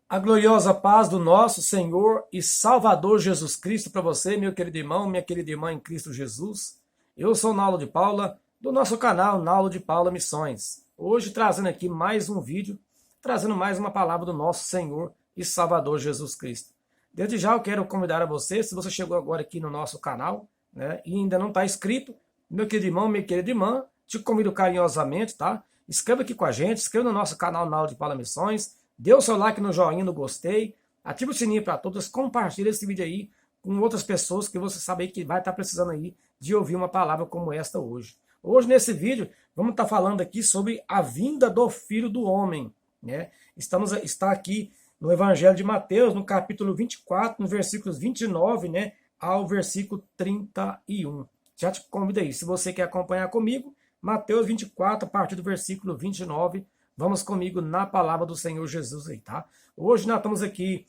A gloriosa paz do nosso Senhor e Salvador Jesus Cristo para você, meu querido irmão, minha querida irmã em Cristo Jesus. Eu sou Naulo de Paula, do nosso canal Naulo de Paula Missões. Hoje trazendo aqui mais um vídeo, trazendo mais uma palavra do nosso Senhor e Salvador Jesus Cristo. Desde já eu quero convidar a você, se você chegou agora aqui no nosso canal, né, e ainda não está inscrito, meu querido irmão, minha querida irmã, te convido carinhosamente, tá? Inscreva aqui com a gente, inscreva no nosso canal Naulo de Paula Missões, dê o seu like no joinha, no gostei, ative o sininho para todos, compartilhe esse vídeo aí com outras pessoas que você sabe aí que vai estar precisando aí de ouvir uma palavra como esta hoje. Hoje, nesse vídeo, vamos estar falando aqui sobre a vinda do Filho do Homem, né? Está aqui no Evangelho de Mateus, no capítulo 24, no versículos 29, né, ao versículo 31. Já te convido aí, se você quer acompanhar comigo, Mateus 24, a partir do versículo 29, vamos comigo na palavra do Senhor Jesus aí, tá? Hoje nós estamos aqui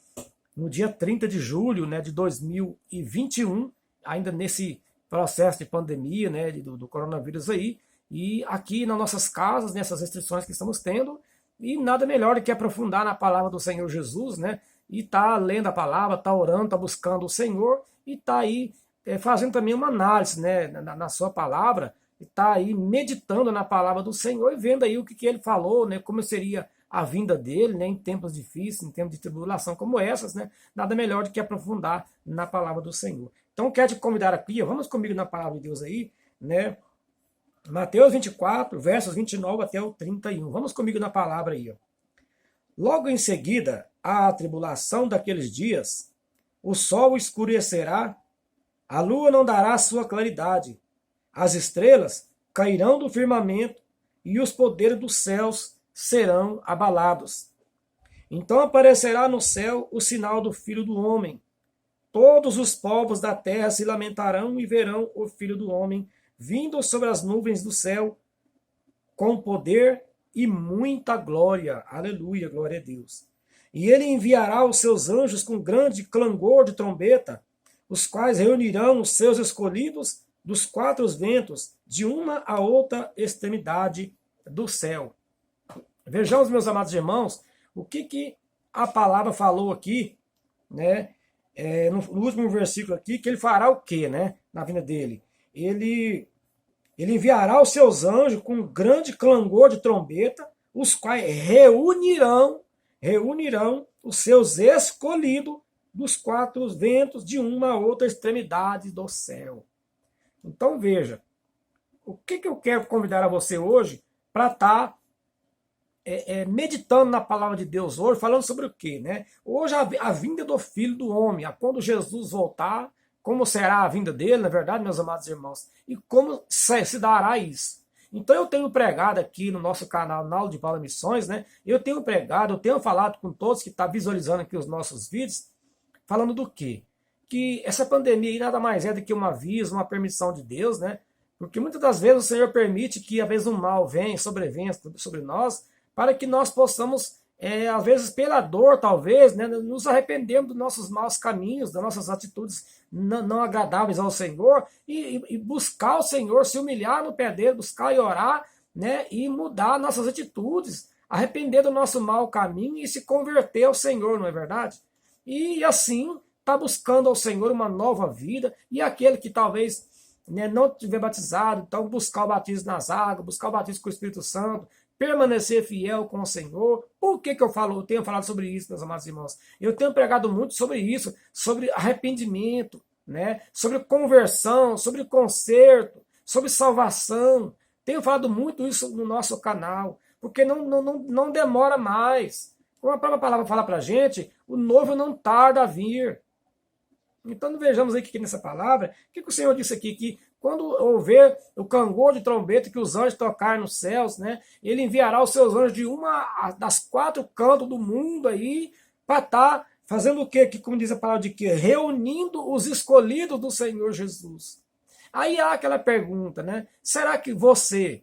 no dia 30 de julho, né, de 2021, ainda nesse processo de pandemia, né, do coronavírus aí, e aqui nas nossas casas, nessas restrições que estamos tendo, e nada melhor do que aprofundar na palavra do Senhor Jesus, né, e tá lendo a palavra, tá orando, tá buscando o Senhor, e tá aí fazendo também uma análise, né, na sua palavra, está aí meditando na palavra do Senhor e vendo aí o que ele falou, né, como seria a vinda dele, né, em tempos difíceis, em tempos de tribulação como essas, né, nada melhor do que aprofundar na palavra do Senhor. Então, quero te convidar aqui, vamos comigo na palavra de Deus aí, né, Mateus 24, versos 29 até o 31. Vamos comigo na palavra aí. Ó. Logo em seguida, à tribulação daqueles dias, o sol escurecerá, a lua não dará sua claridade, as estrelas cairão do firmamento e os poderes dos céus serão abalados. Então aparecerá no céu o sinal do Filho do Homem. Todos os povos da terra se lamentarão e verão o Filho do Homem vindo sobre as nuvens do céu com poder e muita glória. Aleluia, glória a Deus. E ele enviará os seus anjos com grande clangor de trombeta, os quais reunirão os seus escolhidos dos quatro ventos, de uma a outra extremidade do céu. Vejamos, meus amados irmãos, o que a palavra falou aqui, né? No último versículo aqui, que ele fará o quê, né? Na vinda dele. Ele enviará os seus anjos com grande clangor de trombeta, os quais reunirão os seus escolhidos dos quatro ventos, de uma a outra extremidade do céu. Então veja, o que eu quero convidar a você hoje para estar meditando na palavra de Deus hoje, falando sobre o quê? Né? Hoje a vinda do Filho do Homem, quando Jesus voltar, como será a vinda dele, na verdade, meus amados irmãos, e como se dará isso. Então eu tenho pregado aqui no nosso canal Naulo de Paula Missões, né? Eu tenho falado com todos que estão visualizando aqui os nossos vídeos, falando do quê? Que essa pandemia aí nada mais é do que um aviso, uma permissão de Deus, né? Porque muitas das vezes o Senhor permite que, às vezes, um mal venha sobre nós, para que nós possamos, às vezes, pela dor, talvez, né, nos arrependermos dos nossos maus caminhos, das nossas atitudes não agradáveis ao Senhor, e buscar o Senhor, se humilhar no pé dele, buscar e orar, né, e mudar nossas atitudes, arrepender do nosso mau caminho e se converter ao Senhor, não é verdade? E assim está buscando ao Senhor uma nova vida, e aquele que talvez, né, não tiver batizado, então buscar o batismo nas águas, buscar o batismo com o Espírito Santo, permanecer fiel com o Senhor. Por que eu tenho falado sobre isso, meus amados irmãos? Eu tenho pregado muito sobre isso, sobre arrependimento, né, sobre conversão, sobre conserto, sobre salvação. Tenho falado muito isso no nosso canal, porque não demora mais. Como a própria palavra fala para a gente, o noivo não tarda a vir. Então vejamos aí que nessa palavra, o que o Senhor disse aqui? Que quando houver o clangor de trombeta, que os anjos tocarem nos céus, né, ele enviará os seus anjos de uma das quatro cantos do mundo aí, para estar fazendo o quê? Que, como diz a palavra de quê? Reunindo os escolhidos do Senhor Jesus. Aí há aquela pergunta, né? Será que você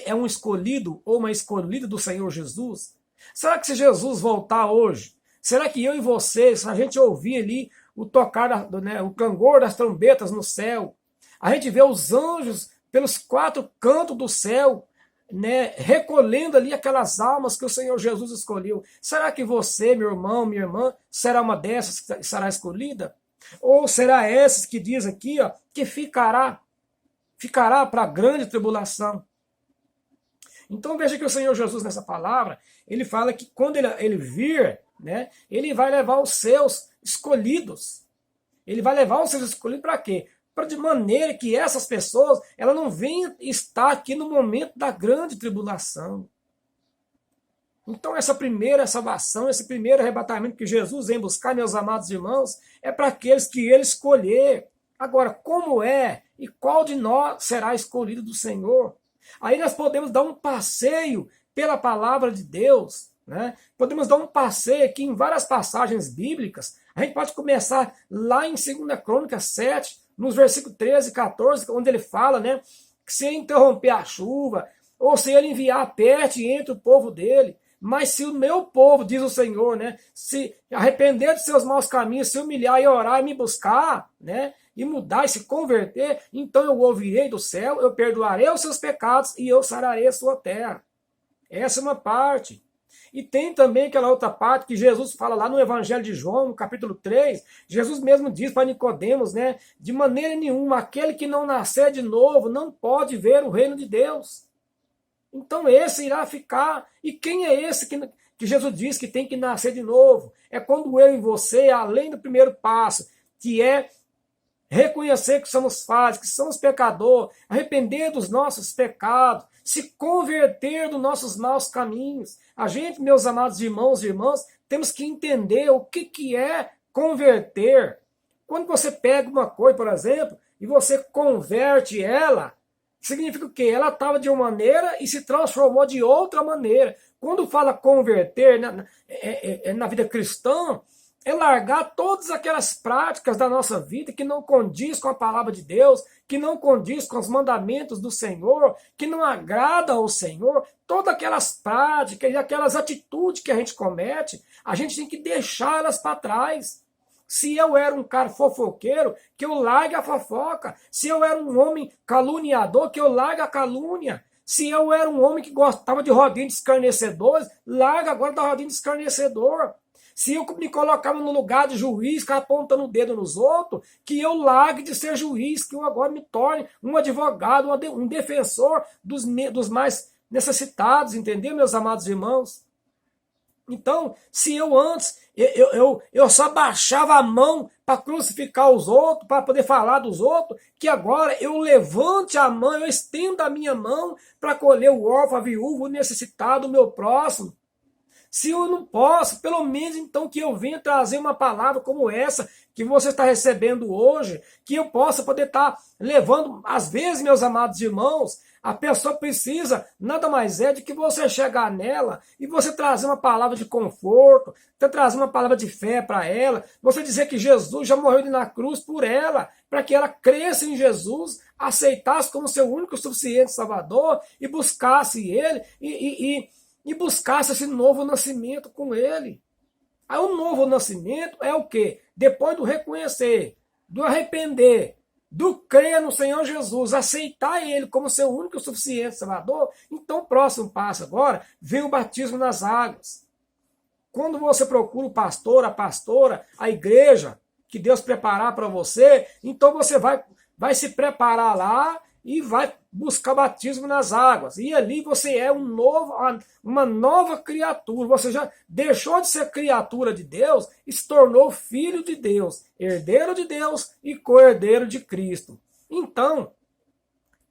é um escolhido ou uma escolhida do Senhor Jesus? Será que se Jesus voltar hoje, será que eu e você, se a gente ouvir ali o tocar, né, o clangor das trombetas no céu, a gente vê os anjos pelos quatro cantos do céu, né, recolhendo ali aquelas almas que o Senhor Jesus escolheu. Será que você, meu irmão, minha irmã, será uma dessas que será escolhida? Ou será essas que diz aqui, ó, que ficará para a grande tribulação? Então veja que o Senhor Jesus nessa palavra, ele fala que quando ele vir, né, ele vai levar os seus escolhidos. Ele vai levar os seus escolhidos para quê? Para de maneira que essas pessoas, ela não venham estar aqui no momento da grande tribulação. Então essa primeira salvação, esse primeiro arrebatamento que Jesus vem buscar, meus amados irmãos, é para aqueles que ele escolher. Agora, como é e qual de nós será escolhido do Senhor? Aí nós podemos dar um passeio pela palavra de Deus, né? Podemos dar um passeio aqui em várias passagens bíblicas. A gente pode começar lá em 2 Crônicas 7, nos versículos 13 e 14, onde ele fala, né, que se ele interromper a chuva, ou se ele enviar peste entre o povo dele, mas se o meu povo, diz o Senhor, né, se arrepender de seus maus caminhos, se humilhar e orar e me buscar, né, e mudar e se converter, então eu ouvirei do céu, eu perdoarei os seus pecados e eu sararei a sua terra. Essa é uma parte. E tem também aquela outra parte que Jesus fala lá no Evangelho de João, no capítulo 3, Jesus mesmo diz para Nicodemos, né, de maneira nenhuma, aquele que não nascer de novo não pode ver o reino de Deus. Então esse irá ficar. E quem é esse que Jesus diz que tem que nascer de novo? É quando eu e você, além do primeiro passo, que é reconhecer que somos falhos, que somos pecadores, arrepender dos nossos pecados, se converter dos nossos maus caminhos. A gente, meus amados irmãos e irmãs, temos que entender o que é converter. Quando você pega uma coisa, por exemplo, e você converte ela, significa o quê? Ela estava de uma maneira e se transformou de outra maneira. Quando fala converter na vida cristã, é largar todas aquelas práticas da nossa vida que não condiz com a palavra de Deus, que não condiz com os mandamentos do Senhor, que não agrada ao Senhor. Todas aquelas práticas e aquelas atitudes que a gente comete, a gente tem que deixar elas para trás. Se eu era um cara fofoqueiro, que eu largue a fofoca. Se eu era um homem caluniador, que eu largue a calúnia. Se eu era um homem que gostava de rodinha de escarnecedores, larga agora da rodinha de escarnecedor. Se eu me colocava no lugar de juiz, ficava apontando o dedo nos outros, que eu largue de ser juiz, que eu agora me torne um advogado, um defensor dos mais necessitados, entendeu, meus amados irmãos? Então, se eu antes, eu só baixava a mão para crucificar os outros, para poder falar dos outros, que agora eu levante a mão, eu estendo a minha mão para acolher o órfão, a viúva, o necessitado, o meu próximo. Se eu não posso, pelo menos então que eu venha trazer uma palavra como essa que você está recebendo hoje, que eu possa poder estar levando, às vezes, meus amados irmãos, a pessoa precisa, nada mais é de que você chegar nela e você trazer uma palavra de conforto, você trazer uma palavra de fé para ela, você dizer que Jesus já morreu na cruz por ela, para que ela cresça em Jesus, aceitasse como seu único e suficiente Salvador e buscasse ele e buscasse esse novo nascimento com ele. Aí o novo nascimento é o quê? Depois do reconhecer, do arrepender, do crer no Senhor Jesus, aceitar ele como seu único e suficiente Salvador, então o próximo passo agora vem o batismo nas águas. Quando você procura o pastor, a pastora, a igreja que Deus preparar para você, então você vai se preparar lá e vai buscar batismo nas águas. E ali você é uma nova criatura. Você já deixou de ser criatura de Deus e se tornou filho de Deus, herdeiro de Deus e co-herdeiro de Cristo. Então,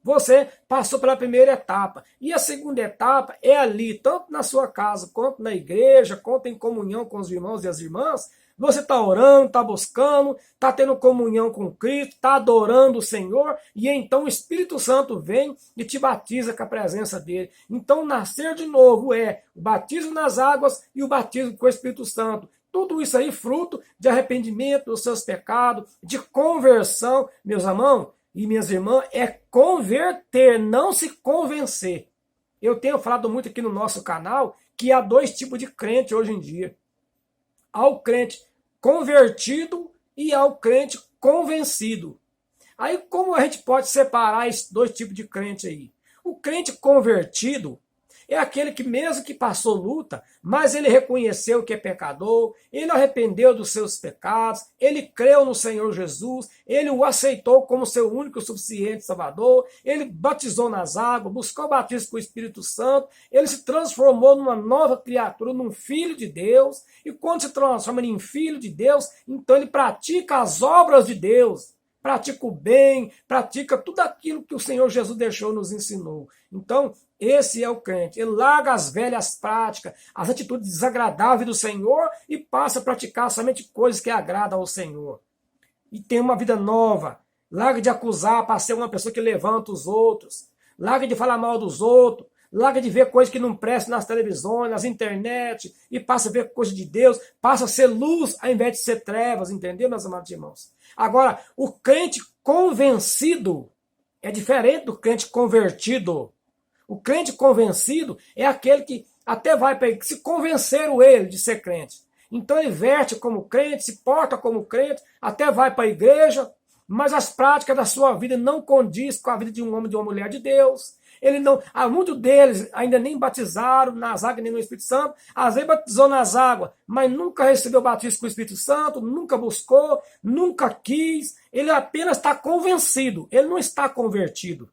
você passou pela primeira etapa. E a segunda etapa é ali, tanto na sua casa, quanto na igreja, quanto em comunhão com os irmãos e as irmãs. Você está orando, está buscando, está tendo comunhão com Cristo, está adorando o Senhor, e então o Espírito Santo vem e te batiza com a presença dele. Então, nascer de novo é o batismo nas águas e o batismo com o Espírito Santo. Tudo isso aí fruto de arrependimento dos seus pecados, de conversão. Meus irmãos e minhas irmãs, é converter, não se convencer. Eu tenho falado muito aqui no nosso canal que há dois tipos de crente hoje em dia. Há o crente convertido e ao crente convencido. Aí como a gente pode separar esses dois tipos de crente aí? O crente convertido é aquele que, mesmo que passou luta, mas ele reconheceu que é pecador, ele arrependeu dos seus pecados, ele creu no Senhor Jesus, ele o aceitou como seu único e suficiente Salvador, ele batizou nas águas, buscou o batismo com o Espírito Santo, ele se transformou numa nova criatura, num filho de Deus, e quando se transforma em filho de Deus, então ele pratica as obras de Deus, pratica o bem, pratica tudo aquilo que o Senhor Jesus deixou, nos ensinou. Então, esse é o crente. Ele larga as velhas práticas, as atitudes desagradáveis do Senhor e passa a praticar somente coisas que agradam ao Senhor. E tem uma vida nova. Larga de acusar para ser uma pessoa que levanta os outros. Larga de falar mal dos outros. Larga de ver coisas que não prestam nas televisões, nas internet, e passa a ver coisas de Deus, passa a ser luz ao invés de ser trevas, entendeu, meus amados irmãos? Agora, o crente convencido é diferente do crente convertido. O crente convencido é aquele que até vai para se convenceram ele de ser crente. Então ele verte como crente, se porta como crente, até vai para a igreja, mas as práticas da sua vida não condiz com a vida de um homem e de uma mulher de Deus. Ele não, muitos deles ainda nem batizaram nas águas nem no Espírito Santo, às vezes batizou nas águas, mas nunca recebeu o batismo com o Espírito Santo, nunca buscou, nunca quis, ele apenas está convencido, ele não está convertido.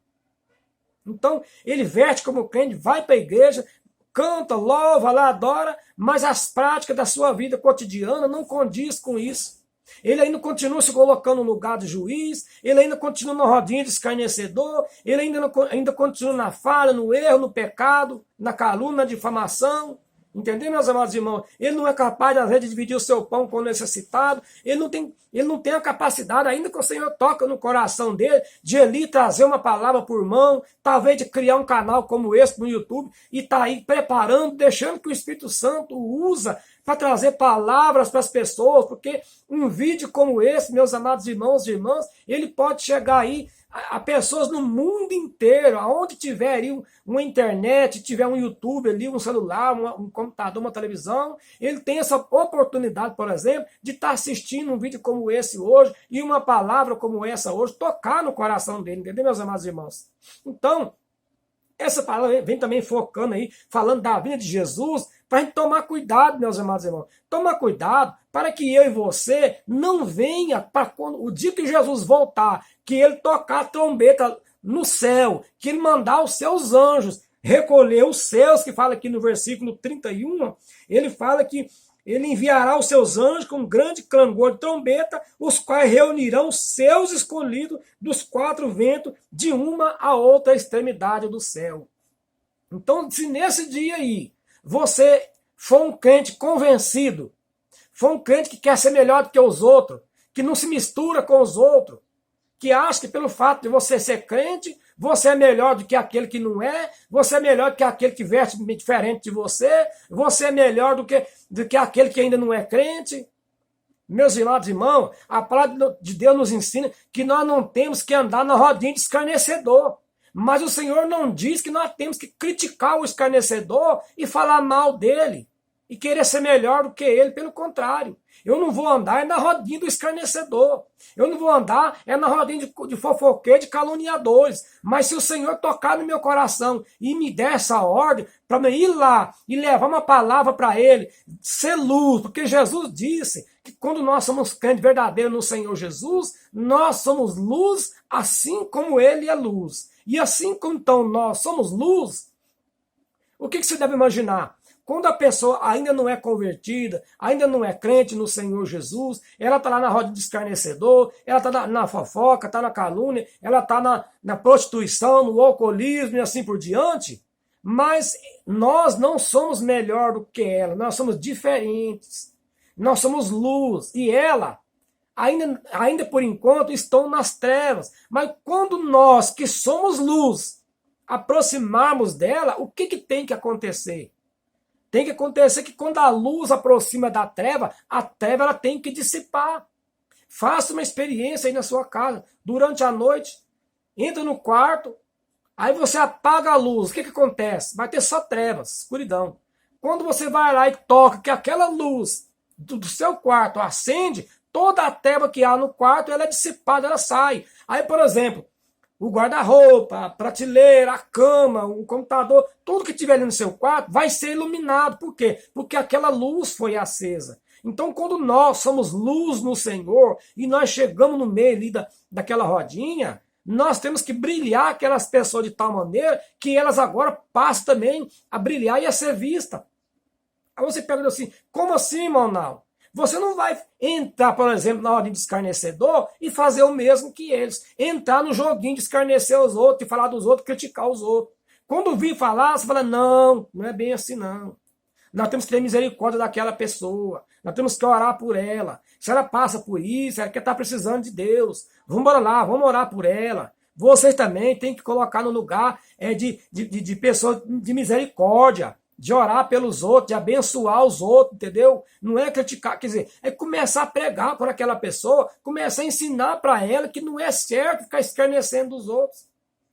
Então, ele verte como crente, vai para a igreja, canta, louva, lá adora, mas as práticas da sua vida cotidiana não condiz com isso. Ele ainda continua se colocando no lugar de juiz, ele ainda continua na rodinha de escarnecedor, ele ainda continua na falha, no erro, no pecado, na calúnia, na difamação. Entendeu, meus amados irmãos? Ele não é capaz, às vezes, de dividir o seu pão com o necessitado. Ele não tem a capacidade, ainda que o Senhor toca no coração dele, de ele trazer uma palavra por mão, talvez de criar um canal como esse no YouTube, e tá aí preparando, deixando que o Espírito Santo usa para trazer palavras para as pessoas, porque um vídeo como esse, meus amados irmãos e irmãs, ele pode chegar aí a pessoas no mundo inteiro, aonde tiver aí uma internet, tiver um YouTube ali, um celular, um computador, uma televisão, ele tem essa oportunidade, por exemplo, de estar assistindo um vídeo como esse hoje, e uma palavra como essa hoje, tocar no coração dele, entendeu, meus amados irmãos? Então, essa palavra vem também focando aí, falando da vida de Jesus, para a gente tomar cuidado, meus amados irmãos. Tomar cuidado para que eu e você não venha, para quando o dia que Jesus voltar, que ele tocar a trombeta no céu, que ele mandar os seus anjos recolher os seus, que fala aqui no versículo 31, ele fala que ele enviará os seus anjos com um grande clangor de trombeta, os quais reunirão os seus escolhidos dos quatro ventos, de uma a outra extremidade do céu. Então, se nesse dia aí você for um crente convencido, for um crente que quer ser melhor do que os outros, que não se mistura com os outros, que acha que pelo fato de você ser crente, você é melhor do que aquele que não é, você é melhor do que aquele que veste diferente de você é melhor do que aquele que ainda não é crente. Meus amados irmãos, a palavra de Deus nos ensina que nós não temos que andar na rodinha de escarnecedor. Mas o Senhor não diz que nós temos que criticar o escarnecedor e falar mal dele e querer ser melhor do que ele, pelo contrário. Eu não vou andar na rodinha do escarnecedor. Eu não vou andar na rodinha de fofoqueiro, de caluniadores. Mas se o Senhor tocar no meu coração e me der essa ordem para ir lá e levar uma palavra para ele, ser luz, porque Jesus disse que quando nós somos crentes verdadeiros no Senhor Jesus, nós somos luz assim como ele é luz. E assim como então nós somos luz, o que você deve imaginar? Quando a pessoa ainda não é convertida, ainda não é crente no Senhor Jesus, ela está lá na roda de escarnecedor, ela está na fofoca, está na calúnia, ela está na prostituição, no alcoolismo e assim por diante, mas nós não somos melhor do que ela, nós somos diferentes, nós somos luz, e ela ainda por enquanto estão nas trevas, mas quando nós que somos luz aproximarmos dela, o que tem que acontecer? Tem que acontecer que quando a luz aproxima da treva, a treva ela tem que dissipar. Faça uma experiência aí na sua casa, durante a noite, entra no quarto, aí você apaga a luz, o que acontece? Vai ter só trevas, escuridão. Quando você vai lá e toca que aquela luz do seu quarto acende, toda a treva que há no quarto ela é dissipada, ela sai. Aí, por exemplo, o guarda-roupa, a prateleira, a cama, o computador, tudo que tiver ali no seu quarto vai ser iluminado. Por quê? Porque aquela luz foi acesa. Então, quando nós somos luz no Senhor e nós chegamos no meio ali daquela rodinha, nós temos que brilhar aquelas pessoas de tal maneira que elas agora passam também a brilhar e a ser vistas. Aí você pergunta assim, como assim, Monal? Você não vai entrar, por exemplo, na ordem de escarnecedor e fazer o mesmo que eles. Entrar no joguinho de escarnecer os outros, e falar dos outros, criticar os outros. Quando vir falar, você fala, não, não é bem assim não. Nós temos que ter misericórdia daquela pessoa. Nós temos que orar por ela. Se ela passa por isso, ela quer estar precisando de Deus. Vamos lá, vamos orar por ela. Vocês também têm que colocar no lugar de pessoas de misericórdia, de orar pelos outros, de abençoar os outros, entendeu? Não é criticar, quer dizer, é começar a pregar por aquela pessoa, começar a ensinar para ela que não é certo ficar escarnecendo os outros.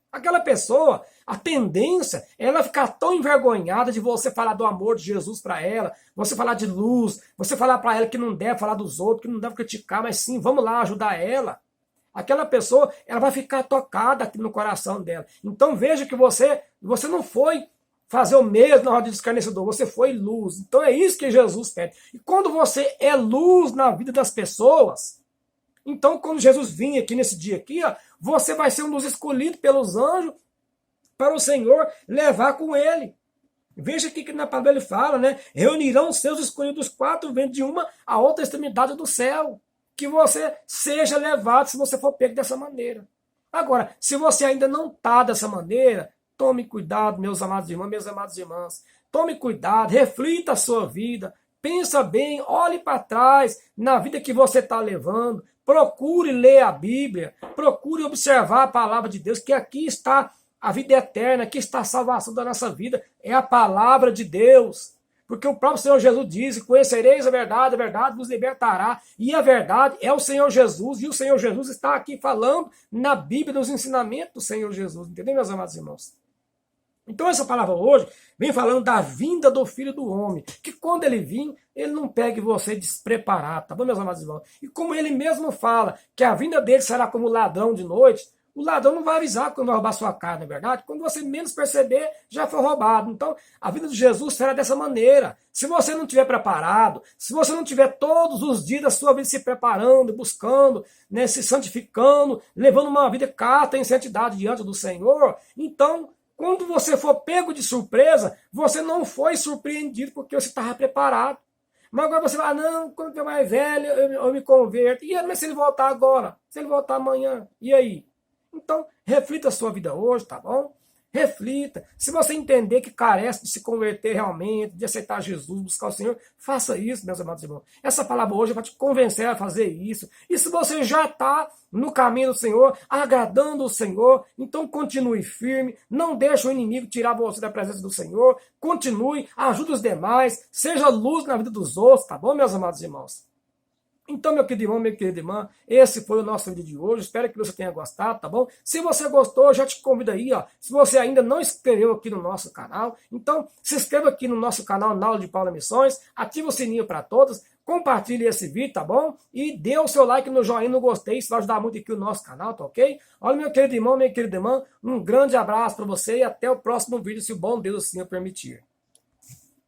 Aquela pessoa, a tendência é ela ficar tão envergonhada de você falar do amor de Jesus para ela, você falar de luz, você falar para ela que não deve falar dos outros, que não deve criticar, mas sim, vamos lá ajudar ela. Aquela pessoa, ela vai ficar tocada aqui no coração dela. Então veja que você não foi fazer o mesmo na roda de escarnecedor, você foi luz. Então é isso que Jesus pede. E quando você é luz na vida das pessoas, então quando Jesus vir aqui nesse dia aqui, ó, você vai ser um dos escolhidos pelos anjos para o Senhor levar com ele. Veja aqui que na palavra ele fala, né? Reunirão seus escolhidos quatro ventos de uma a outra extremidade do céu. Que você seja levado se você for pego dessa maneira. Agora, se você ainda não está dessa maneira, tome cuidado, meus amados irmãos, minhas amadas irmãs. Tome cuidado, reflita a sua vida. Pensa bem, olhe para trás na vida que você está levando. Procure ler a Bíblia. Procure observar a palavra de Deus, que aqui está a vida eterna, aqui está a salvação da nossa vida. É a palavra de Deus. Porque o próprio Senhor Jesus disse, conhecereis a verdade vos libertará. E a verdade é o Senhor Jesus, e o Senhor Jesus está aqui falando na Bíblia, nos ensinamentos do Senhor Jesus. Entendeu, meus amados irmãos? Então essa palavra hoje vem falando da vinda do Filho do Homem, que quando ele vir, ele não pegue você despreparado, tá bom, meus amados irmãos? E como ele mesmo fala, que a vinda dele será como ladrão de noite, o ladrão não vai avisar quando vai roubar sua casa, não é verdade? Quando você menos perceber, já foi roubado. Então, a vida de Jesus será dessa maneira. Se você não estiver preparado, se você não tiver todos os dias da sua vida se preparando, buscando, né, se santificando, levando uma vida cata em santidade diante do Senhor, então, quando você for pego de surpresa, você não foi surpreendido porque você estava preparado. Mas agora você vai, não, quando eu mais velho, eu me converto. E mas se ele voltar agora? Se ele voltar amanhã? E aí? Então, reflita a sua vida hoje, tá bom? Reflita. Se você entender que carece de se converter realmente, de aceitar Jesus, buscar o Senhor, faça isso, meus amados irmãos. Essa palavra hoje vai te convencer a fazer isso. E se você já está no caminho do Senhor, agradando o Senhor, então continue firme, não deixe o inimigo tirar você da presença do Senhor, continue, ajude os demais, seja luz na vida dos outros, tá bom, meus amados irmãos? Então, meu querido irmão, minha querida irmã, esse foi o nosso vídeo de hoje. Espero que você tenha gostado, tá bom? Se você gostou, já te convido aí, ó. Se você ainda não se inscreveu aqui no nosso canal, então se inscreva aqui no nosso canal, na Aula de Paula Missões. Ative o sininho para todos. Compartilhe esse vídeo, tá bom? E dê o seu like no joinha, no gostei. Isso vai ajudar muito aqui o nosso canal, tá ok? Olha, meu querido irmão, minha querida irmã, um grande abraço para você e até o próximo vídeo, se o bom Deus assim o permitir.